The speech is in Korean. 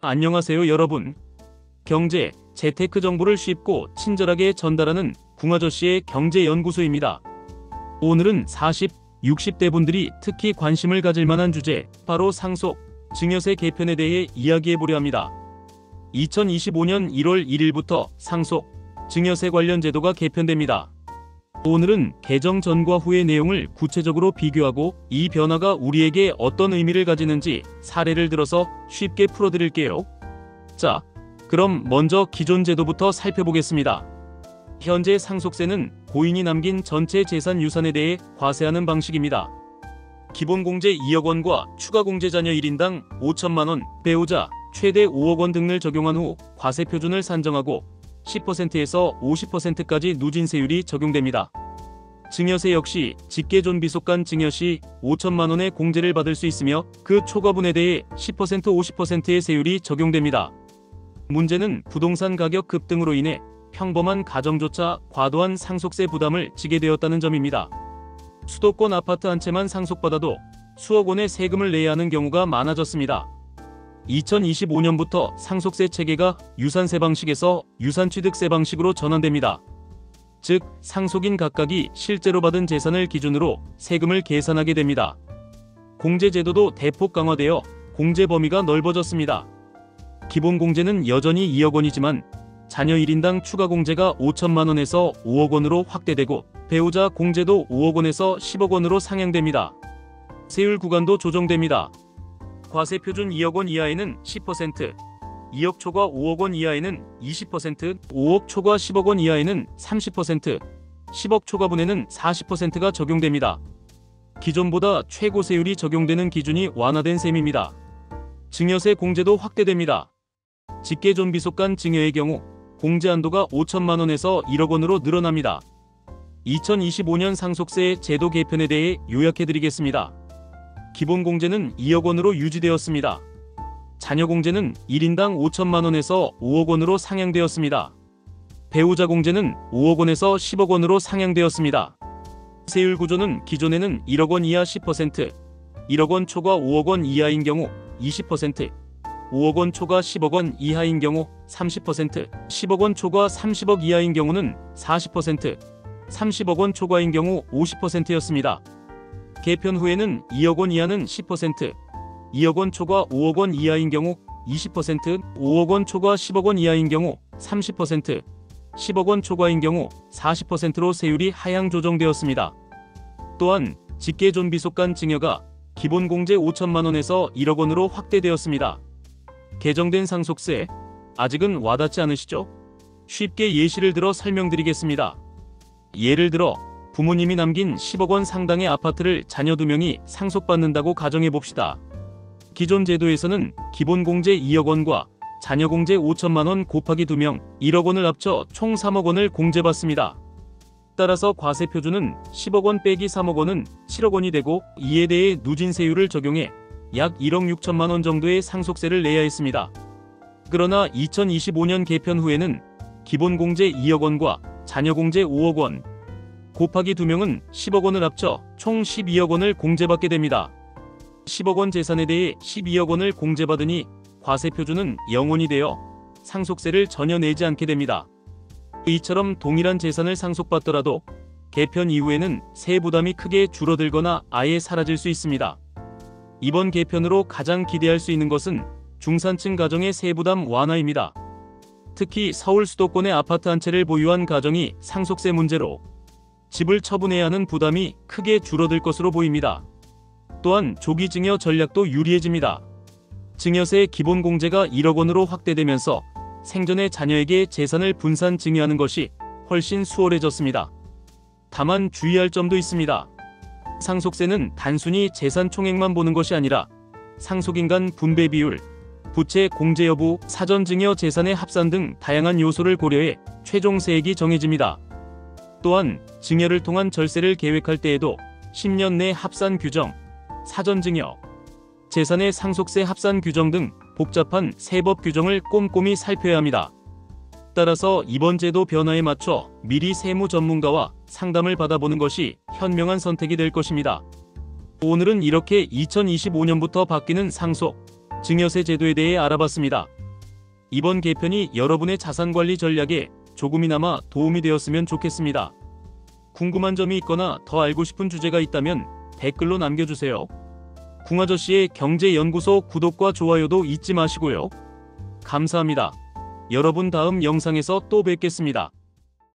안녕하세요 여러분. 경제, 재테크 정보를 쉽고 친절하게 전달하는 궁아저씨의 경제연구소입니다. 오늘은 40, 60대 분들이 특히 관심을 가질 만한 주제, 바로 상속, 증여세 개편에 대해 이야기해보려 합니다. 2025년 1월 1일부터 상속, 증여세 관련 제도가 개편됩니다. 오늘은 개정 전과 후의 내용을 구체적으로 비교하고 이 변화가 우리에게 어떤 의미를 가지는지 사례를 들어서 쉽게 풀어드릴게요. 자, 그럼 먼저 기존 제도부터 살펴보겠습니다. 현재 상속세는 고인이 남긴 전체 재산 유산에 대해 과세하는 방식입니다. 기본공제 2억 원과 추가공제 자녀 1인당 5천만 원, 배우자 최대 5억 원 등을 적용한 후 과세 표준을 산정하고 10%에서 50%까지 누진세율이 적용됩니다. 증여세 역시 직계존비속간 증여 시 5천만 원의 공제를 받을 수 있으며 그 초과분에 대해 10%, 50%의 세율이 적용됩니다. 문제는 부동산 가격 급등으로 인해 평범한 가정조차 과도한 상속세 부담을 지게 되었다는 점입니다. 수도권 아파트 한 채만 상속받아도 수억 원의 세금을 내야 하는 경우가 많아졌습니다. 2025년부터 상속세 체계가 유산세 방식에서 유산취득세 방식으로 전환됩니다. 즉, 상속인 각각이 실제로 받은 재산을 기준으로 세금을 계산하게 됩니다. 공제제도도 대폭 강화되어 공제 범위가 넓어졌습니다. 기본공제는 여전히 2억 원이지만 자녀 1인당 추가공제가 5천만 원에서 5억 원으로 확대되고 배우자 공제도 5억 원에서 10억 원으로 상향됩니다. 세율 구간도 조정됩니다. 과세 표준 2억 원 이하에는 10%, 2억 초과 5억 원 이하에는 20%, 5억 초과 10억 원 이하에는 30%, 10억 초과분에는 40%가 적용됩니다. 기존보다 최고 세율이 적용되는 기준이 완화된 셈입니다. 증여세 공제도 확대됩니다. 직계존비속간 증여의 경우 공제 한도가 5천만 원에서 1억 원으로 늘어납니다. 2025년 상속세 제도 개편에 대해 요약해드리겠습니다. 기본공제는 2억 원으로 유지되었습니다. 자녀공제는 1인당 5천만 원에서 5억 원으로 상향되었습니다. 배우자 공제는 5억 원에서 10억 원으로 상향되었습니다. 세율 구조는 기존에는 1억 원 이하 10%, 1억 원 초과 5억 원 이하인 경우 20%, 5억 원 초과 10억 원 이하인 경우 30%, 10억 원 초과 30억 이하인 경우는 40%, 30억 원 초과인 경우 50%였습니다. 개편 후에는 2억 원 이하는 10%, 2억 원 초과 5억 원 이하인 경우 20%, 5억 원 초과 10억 원 이하인 경우 30%, 10억 원 초과인 경우 40%로 세율이 하향 조정되었습니다. 또한 직계존비속간 증여가 기본공제 5천만 원에서 1억 원으로 확대되었습니다. 개정된 상속세, 아직은 와닿지 않으시죠? 쉽게 예시를 들어 설명드리겠습니다. 예를 들어 부모님이 남긴 10억 원 상당의 아파트를 자녀 2명이 상속받는다고 가정해봅시다. 기존 제도에서는 기본공제 2억 원과 자녀공제 5천만 원 곱하기 2명 1억 원을 합쳐 총 3억 원을 공제받습니다. 따라서 과세 표준은 10억 원 빼기 3억 원은 7억 원이 되고 이에 대해 누진세율을 적용해 약 1억 6천만 원 정도의 상속세를 내야 했습니다. 그러나 2025년 개편 후에는 기본공제 2억 원과 자녀공제 5억 원 곱하기 2명은 10억 원을 합쳐 총 12억 원을 공제받게 됩니다. 10억 원 재산에 대해 12억 원을 공제받으니 과세 표준은 0원이 되어 상속세를 전혀 내지 않게 됩니다. 이처럼 동일한 재산을 상속받더라도 개편 이후에는 세 부담이 크게 줄어들거나 아예 사라질 수 있습니다. 이번 개편으로 가장 기대할 수 있는 것은 중산층 가정의 세부담 완화입니다. 특히 서울 수도권의 아파트 한 채를 보유한 가정이 상속세 문제로 집을 처분해야 하는 부담이 크게 줄어들 것으로 보입니다. 또한 조기 증여 전략도 유리해집니다. 증여세 기본공제가 1억 원으로 확대되면서 생전에 자녀에게 재산을 분산 증여하는 것이 훨씬 수월해졌습니다. 다만 주의할 점도 있습니다. 상속세는 단순히 재산 총액만 보는 것이 아니라 상속인 간 분배 비율, 부채 공제 여부, 사전 증여 재산의 합산 등 다양한 요소를 고려해 최종 세액이 정해집니다. 또한 증여를 통한 절세를 계획할 때에도 10년 내 합산 규정, 사전 증여, 재산의 상속세 합산 규정 등 복잡한 세법 규정을 꼼꼼히 살펴야 합니다. 따라서 이번 제도 변화에 맞춰 미리 세무 전문가와 상담을 받아보는 것이 현명한 선택이 될 것입니다. 오늘은 이렇게 2025년부터 바뀌는 상속, 증여세 제도에 대해 알아봤습니다. 이번 개편이 여러분의 자산관리 전략에 조금이나마 도움이 되었으면 좋겠습니다. 궁금한 점이 있거나 더 알고 싶은 주제가 있다면 댓글로 남겨주세요. 궁아저씨의 경제연구소 구독과 좋아요도 잊지 마시고요. 감사합니다. 여러분 다음 영상에서 또 뵙겠습니다.